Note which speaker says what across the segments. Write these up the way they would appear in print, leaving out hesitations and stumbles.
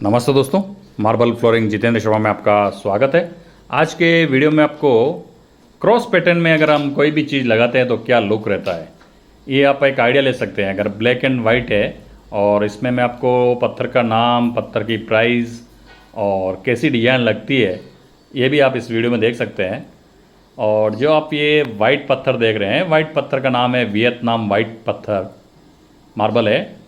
Speaker 1: नमस्ते दोस्तों, marble flooring Jitendra Sharma में आपका स्वागत है। आज के वीडियो में आपको क्रॉस पैटर्न में अगर हम कोई भी चीज़ लगाते हैं तो क्या लुक रहता है, ये आप एक आइडिया ले सकते हैं। अगर ब्लैक एंड वाइट है और इसमें मैं आपको पत्थर का नाम, पत्थर की प्राइस और कैसी डिजाइन लगती है, ये भी आप इस वीडियो में देख सकते हैं। और जो आप ये वाइट पत्थर देख रहे हैं, वाइट पत्थर का नाम है वियतनाम वाइट पत्थर मार्बल है।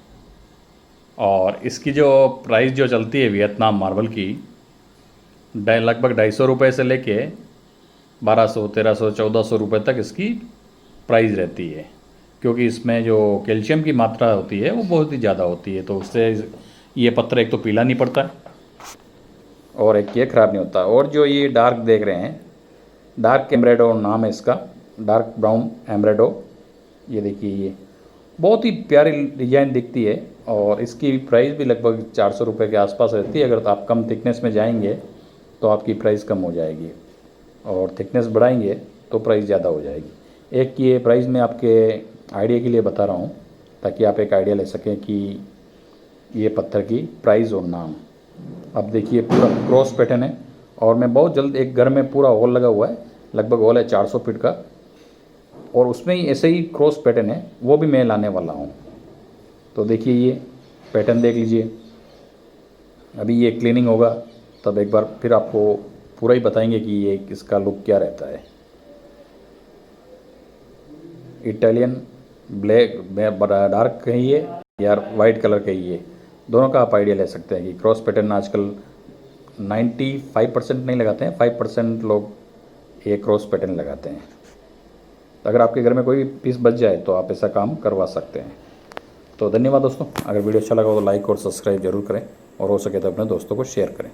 Speaker 1: और इसकी जो प्राइस जो चलती है वियतनाम मार्बल की, लगभग 250 रुपये से लेके 1200, 1300, 1400 रुपये तक इसकी प्राइस रहती है। क्योंकि इसमें जो कैल्शियम की मात्रा होती है वो बहुत ही ज़्यादा होती है, तो उससे ये पत्थर एक तो पीला नहीं पड़ता है और एक ये ख़राब नहीं होता। और जो ये डार्क देख रहे हैं, डार्क एम्ब्रेडो नाम है इसका, डार्क ब्राउन एम्ब्रेडो। ये देखिए, ये बहुत ही प्यारी डिज़ाइन दिखती है और इसकी प्राइस भी लगभग 400 रुपये के आसपास रहती है। अगर आप कम थिकनेस में जाएंगे तो आपकी प्राइस कम हो जाएगी और थिकनेस बढ़ाएंगे तो प्राइस ज़्यादा हो जाएगी। एक ये प्राइस मैं आपके आइडिया के लिए बता रहा हूँ ताकि आप एक आइडिया ले सकें कि ये पत्थर की प्राइस और नाम। अब देखिए, पूरा क्रॉस पैटर्न है और मैं बहुत जल्द एक घर में पूरा हॉल लगा हुआ है, लगभग हॉल है 400 फीट का, और उसमें ही ऐसे ही क्रॉस पैटर्न है, वो भी मैं लाने वाला हूँ। तो देखिए, ये पैटर्न देख लीजिए। अभी ये क्लीनिंग होगा तब एक बार फिर आपको पूरा ही बताएंगे कि ये इसका लुक क्या रहता है। इटालियन ब्लैक डार्क कहिए या वाइट कलर कहिए, दोनों का आप आइडिया ले सकते हैं कि क्रॉस पैटर्न आजकल 95% नहीं लगाते हैं, 5% लोग ये क्रॉस पैटर्न लगाते हैं। अगर आपके घर में कोई भी पीस बच जाए तो आप ऐसा काम करवा सकते हैं। तो धन्यवाद दोस्तों। अगर वीडियो अच्छा लगा हो तो लाइक और सब्सक्राइब जरूर करें और हो सके तो अपने दोस्तों को शेयर करें।